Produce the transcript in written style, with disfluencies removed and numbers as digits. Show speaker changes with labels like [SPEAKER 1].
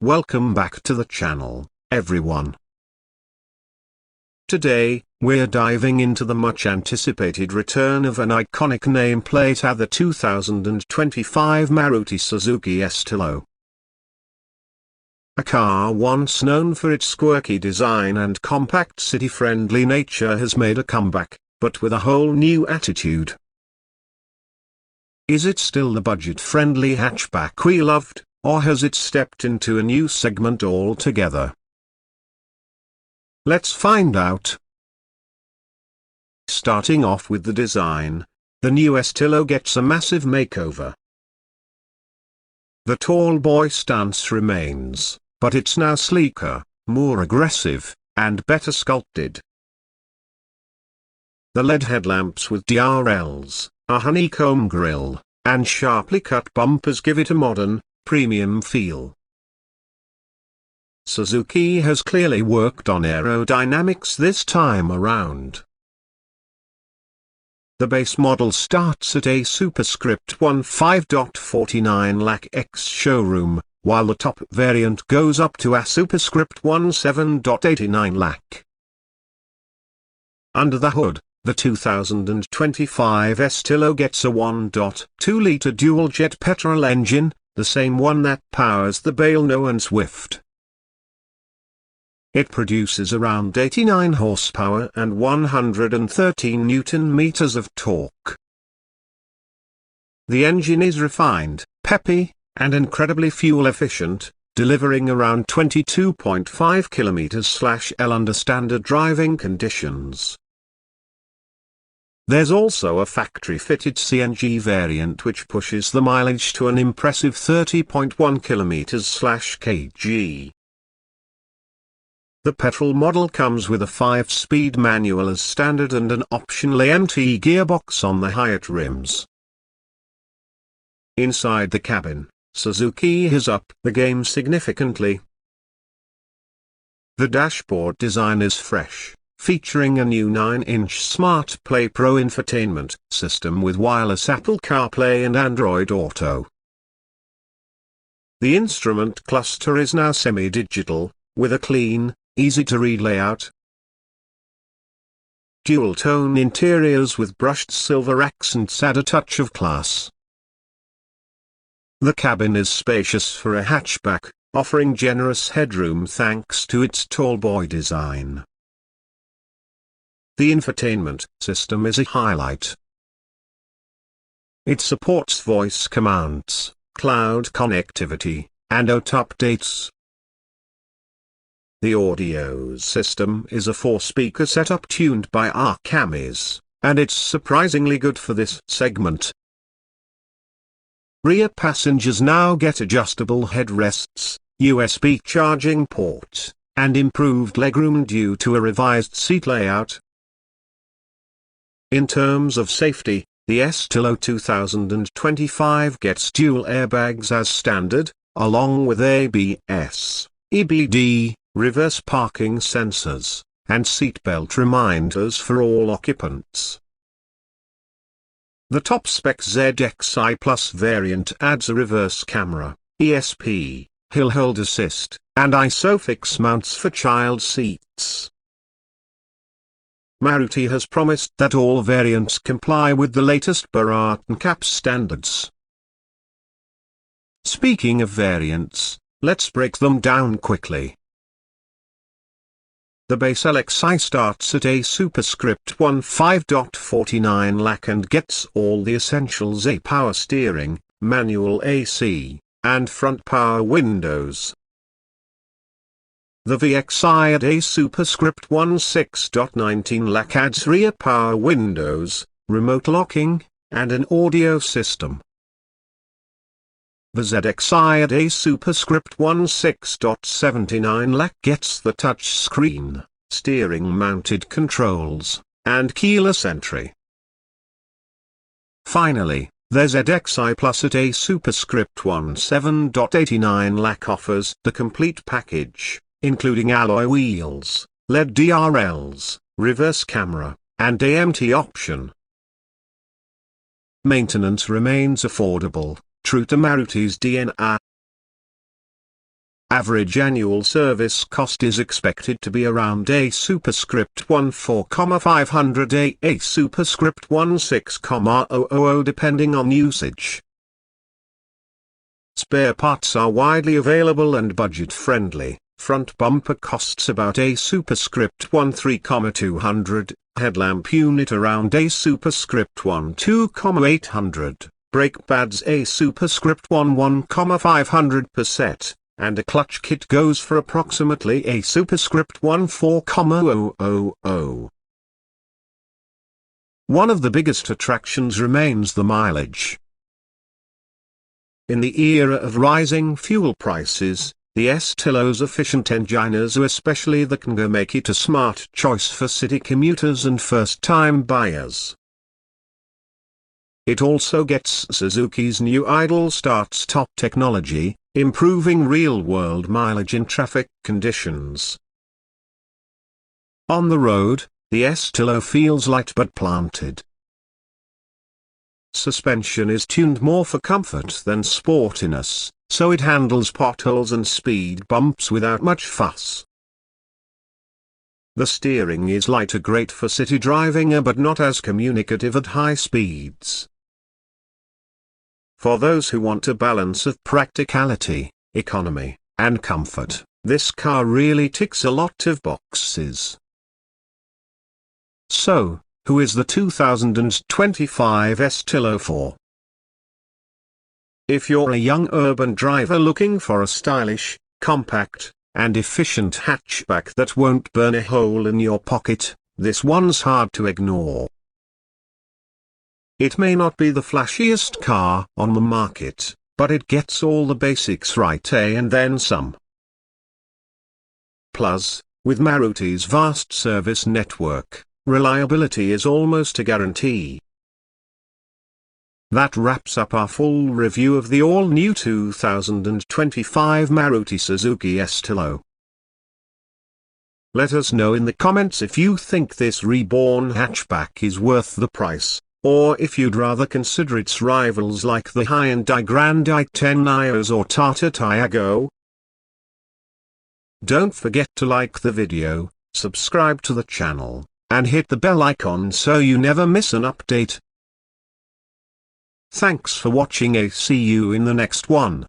[SPEAKER 1] Welcome back to the channel, everyone. Today, we're diving into the much anticipated return of an iconic nameplate at the 2025 Maruti Suzuki Estilo. A car once known for its quirky design and compact city-friendly nature has made a comeback, but with a whole new attitude. Is it still the budget-friendly hatchback we loved, or has it stepped into a new segment altogether? Let's find out. Starting off with the design, the new Estilo gets a massive makeover. The tall boy stance remains, but it's now sleeker, more aggressive, and better sculpted. The LED headlamps with DRLs, a honeycomb grille, and sharply cut bumpers give it a modern, premium feel. Suzuki has clearly worked on aerodynamics this time around. The base model starts at a superscript 15.49 lakh ex-showroom, while the top variant goes up to a superscript 17.89 lakh. Under the hood, the 2025 Estilo gets a 1.2-litre dual-jet petrol engine, the same one that powers the Baleno and Swift. It produces around 89 horsepower and 113 Newton-meters of torque. The engine is refined, peppy, and incredibly fuel-efficient, delivering around 22.5 km/L under standard driving conditions. There's also a factory-fitted CNG variant which pushes the mileage to an impressive 30.1 km/kg. The petrol model comes with a 5-speed manual as standard and an optional AMT gearbox on the Hyatt rims. Inside the cabin, Suzuki has upped the game significantly. The dashboard design is fresh, featuring a new 9-inch Smart Play Pro infotainment system with wireless Apple CarPlay and Android Auto. The instrument cluster is now semi-digital, with a clean, easy-to-read layout. Dual-tone interiors with brushed silver accents add a touch of class. The cabin is spacious for a hatchback, offering generous headroom thanks to its tall boy design. The infotainment system is a highlight. It supports voice commands, cloud connectivity, and OTA updates. The audio system is a 4-speaker setup tuned by Arcamis, and it's surprisingly good for this segment. Rear passengers now get adjustable headrests, USB charging port, and improved legroom due to a revised seat layout. In terms of safety, the Estilo 2025 gets dual airbags as standard, along with ABS, EBD, reverse parking sensors, and seatbelt reminders for all occupants. The top-spec ZXi Plus variant adds a reverse camera, ESP, hill hold assist, and ISOFIX mounts for child seats. Maruti has promised that all variants comply with the latest Bharat NCAP standards. Speaking of variants, let's break them down quickly. The base LXi starts at a superscript 15.49 lakh and gets all the essentials: a power steering, manual AC, and front power windows. The VXi at a superscript 16.19 lakh adds rear power windows, remote locking, and an audio system. The ZXi at a superscript 16.79 lakh gets the touch screen, steering-mounted controls, and keyless entry. Finally, the ZXi Plus at a superscript 17.89 lakh offers the complete package, including alloy wheels, LED DRLs, reverse camera, and AMT option. Maintenance remains affordable, true to Maruti's DNA. Average annual service cost is expected to be around a superscript 14,500 a superscript 16,000 depending on usage. Spare parts are widely available and budget-friendly. Front bumper costs about a superscript 13,200, headlamp unit around a superscript 12,800, brake pads a superscript 11,500 per set, and a clutch kit goes for approximately a superscript 14,000. One of the biggest attractions remains the mileage. In the era of rising fuel prices, the Estilo's efficient engines are especially the can make it a smart choice for city commuters and first-time buyers. It also gets Suzuki's new idle start-stop technology, improving real-world mileage in traffic conditions. On the road, the Estilo feels light but planted. Suspension is tuned more for comfort than sportiness, so it handles potholes and speed bumps without much fuss. The steering is lighter, great for city driving but not as communicative at high speeds. For those who want a balance of practicality, economy, and comfort, this car really ticks a lot of boxes. So, who is the 2025 Estilo for? If you're a young urban driver looking for a stylish, compact, and efficient hatchback that won't burn a hole in your pocket, this one's hard to ignore. It may not be the flashiest car on the market, but it gets all the basics right and then some. Plus, with Maruti's vast service network, reliability is almost a guarantee. That wraps up our full review of the all-new 2025 Maruti Suzuki Estilo. Let us know in the comments if you think this reborn hatchback is worth the price, or if you'd rather consider its rivals like the Hyundai Grand i10 Nios or Tata Tiago. Don't forget to like the video, subscribe to the channel, and hit the bell icon so you never miss an update. Thanks for watching. See you in the next one.